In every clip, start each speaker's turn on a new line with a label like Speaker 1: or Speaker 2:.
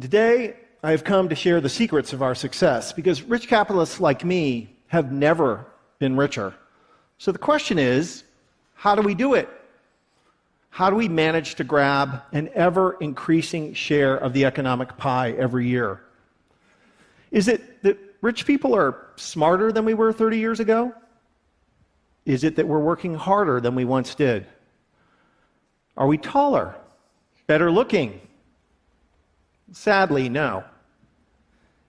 Speaker 1: Today, I have come to share the secrets of our success because rich capitalists like me have never been richer. So the question is, how do we do it? How do we manage to grab an ever-increasing share of the economic pie every year? Is it that rich people are smarter than we were 30 years ago? Is it that we're working harder than we once did? Are we taller? Better looking? Sadly, no.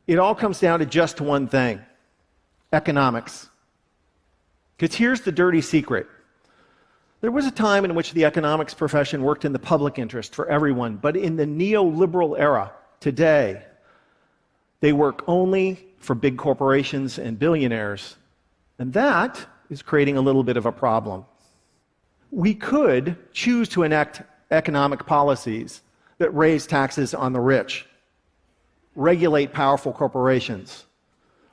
Speaker 1: It all comes down to just one thing: economics. Because here's the dirty secret. There was a time in which the economics profession worked in the public interest for everyone, but in the neoliberal era, today, they work only for big corporations and billionaires. And that is creating a little bit of a problem. We could choose to enact economic policies that raise taxes on the rich, regulate powerful corporations,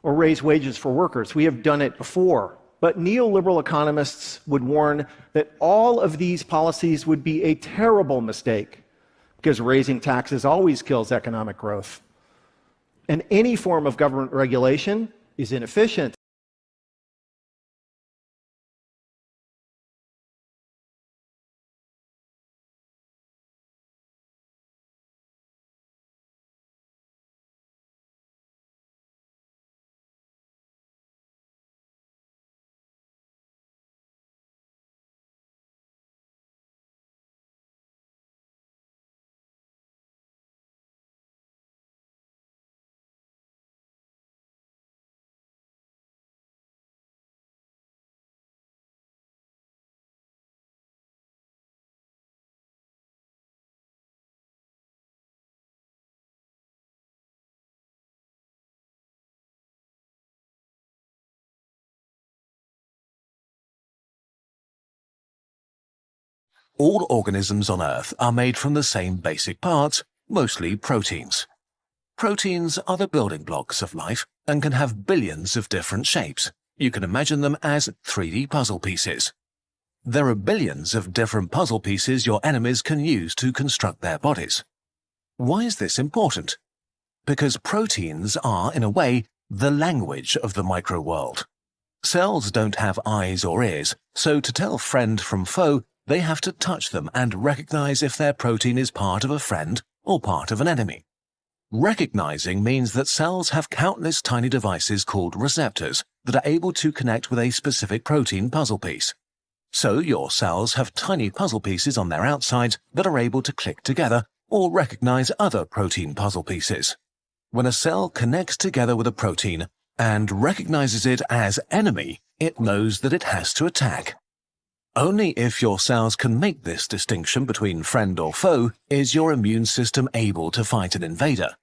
Speaker 1: or raise wages for workers. We have done it before. But neoliberal economists would warn that all of these policies would be a terrible mistake because raising taxes always kills economic growth. And any form of government regulation is inefficient.
Speaker 2: All organisms on Earth are made from the same basic parts, mostly proteins. Proteins are the building blocks of life and can have billions of different shapes. You can imagine them as 3D puzzle pieces. There are billions of different puzzle pieces your enemies can use to construct their bodies. Why is this important? Because proteins are, in a way, the language of the microworld. Cells don't have eyes or ears, so to tell friend from foe, they have to touch them and recognize if their protein is part of a friend or part of an enemy. Recognizing means that cells have countless tiny devices called receptors that are able to connect with a specific protein puzzle piece. So your cells have tiny puzzle pieces on their outsides that are able to click together or recognize other protein puzzle pieces. When a cell connects together with a protein and recognizes it as enemy, it knows that it has to attack. Only if your cells can make this distinction between friend or foe is your immune system able to fight an invader.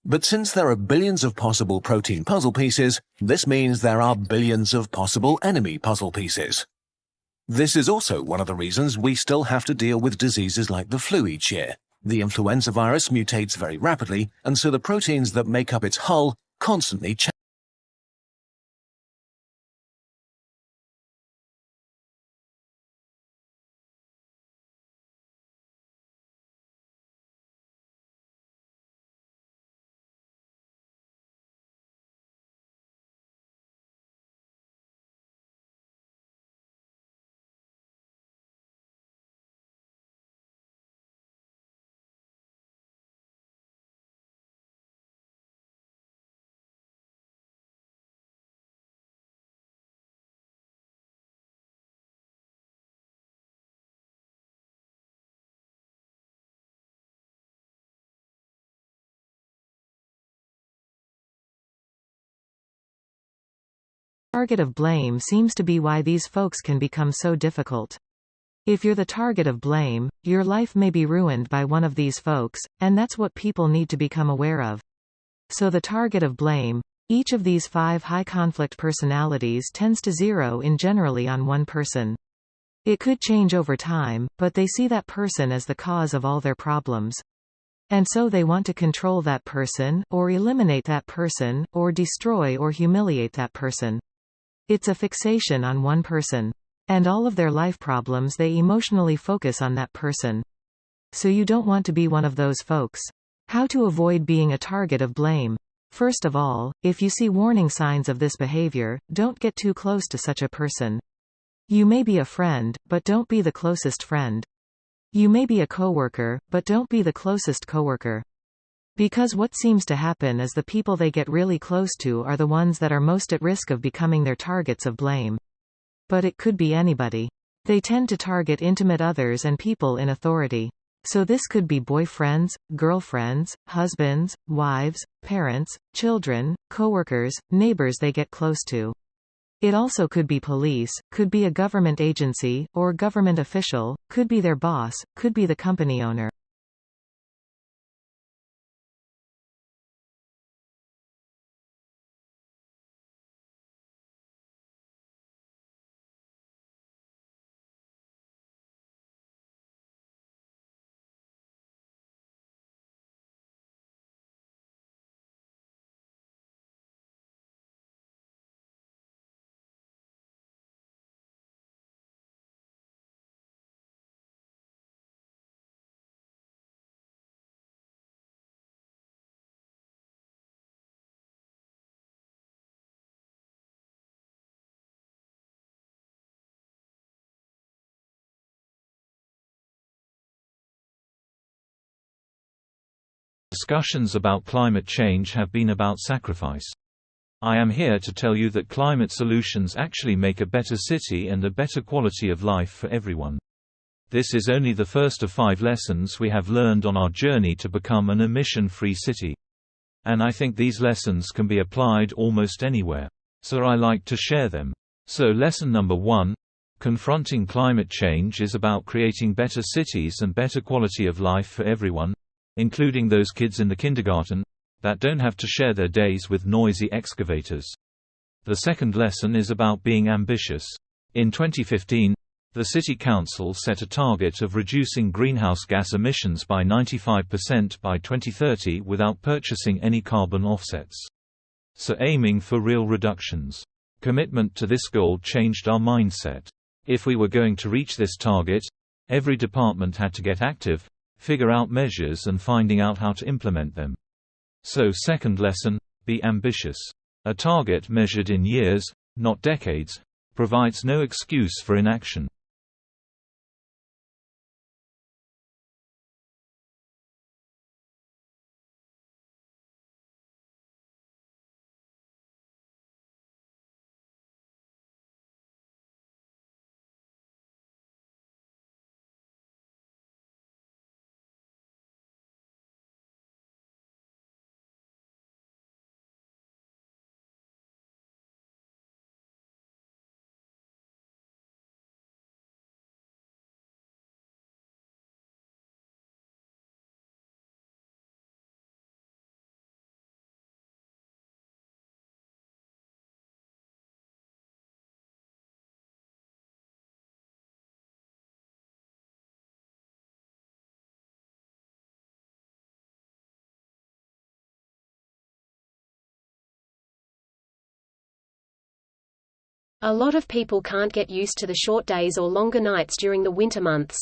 Speaker 2: But since there are billions of possible protein puzzle pieces, this means there are billions of possible enemy puzzle pieces. This is also one of the reasons we still have to deal with diseases like the flu each year. The influenza virus mutates very rapidly, and so the proteins that make up its hull constantly change.
Speaker 3: Target of blame seems to be why these folks can become so difficult. If you're the target of blame, your life may be ruined by one of these folks, and that's what people need to become aware of. So the target of blame, each of these 5 high-conflict personalities tends to zero in generally on one person. It could change over time, but they see that person as the cause of all their problems. And so they want to control that person, or eliminate that person, or destroy or humiliate that person. It's a fixation on one person. And all of their life problems, they emotionally focus on that person. So you don't want to be one of those folks. How to avoid being a target of blame? First of all, if you see warning signs of this behavior, don't get too close to such a person. You may be a friend, but don't be the closest friend. You may be a coworker, but don't be the closest coworker. Because what seems to happen is the people they get really close to are the ones that are most at risk of becoming their targets of blame. But it could be anybody. They tend to target intimate others and people in authority. So this could be boyfriends, girlfriends, husbands, wives, parents, children, coworkers, neighbors they get close to. It also could be police, could be a government agency, or government official, could be their boss, could be the company owner.
Speaker 4: Discussions about climate change have been about sacrifice. I am here to tell you that climate solutions actually make a better city and a better quality of life for everyone. This is only the first of 5 lessons we have learned on our journey to become an emission-free city. And I think these lessons can be applied almost anywhere. So I like to share them. So lesson number 1. Confronting climate change is about creating better cities and better quality of life for everyone, including those kids in the kindergarten that don't have to share their days with noisy excavators. The second lesson is about being ambitious. In 2015, the City Council set a target of reducing greenhouse gas emissions by 95% by 2030 without purchasing any carbon offsets. So aiming for real reductions. Commitment to this goal changed our mindset. If we were going to reach this target, every department had to get active, figure out measures and finding out how to implement them. So second lesson, be ambitious. A target measured in years, not decades, provides no excuse for inaction.
Speaker 5: A lot of people can't get used to the short days or longer nights during the winter months.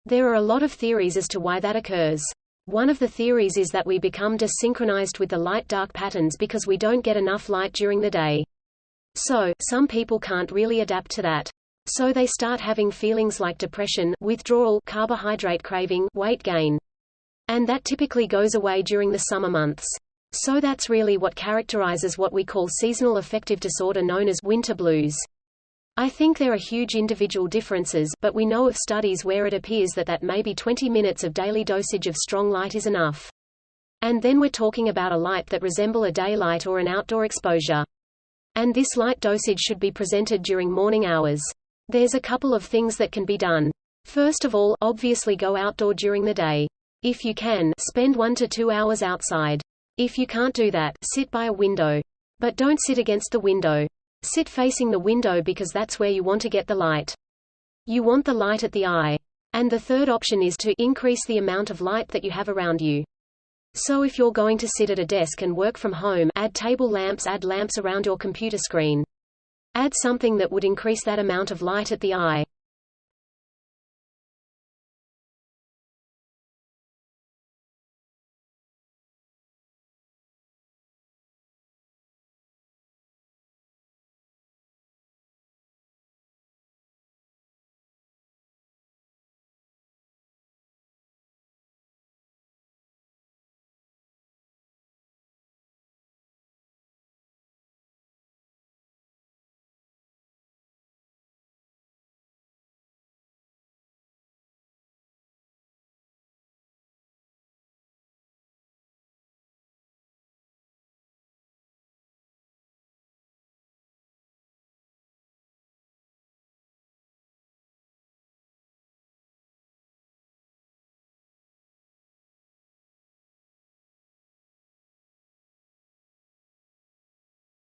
Speaker 5: There are a lot of theories as to why that occurs. One of the theories is that we become desynchronized with the light-dark patterns because we don't get enough light during the day. So, some people can't really adapt to that. So they start having feelings like depression, withdrawal, carbohydrate craving, weight gain. And that typically goes away during the summer months. So that's really what characterizes what we call seasonal affective disorder known as winter blues. I think there are huge individual differences, but we know of studies where it appears that maybe 20 minutes of daily dosage of strong light is enough. And then we're talking about a light that resemble a daylight or an outdoor exposure. And this light dosage should be presented during morning hours. There's a couple of things that can be done. First of all, obviously go outdoor during the day. If you can, spend 1 to 2 hours outside. If you can't do that, sit by a window. But don't sit against the window. Sit facing the window because that's where you want to get the light. You want the light at the eye. And the third option is to increase the amount of light that you have around you. So if you're going to sit at a desk and work from home, add table lamps, add lamps around your computer screen. Add something that would increase that amount of light at the eye.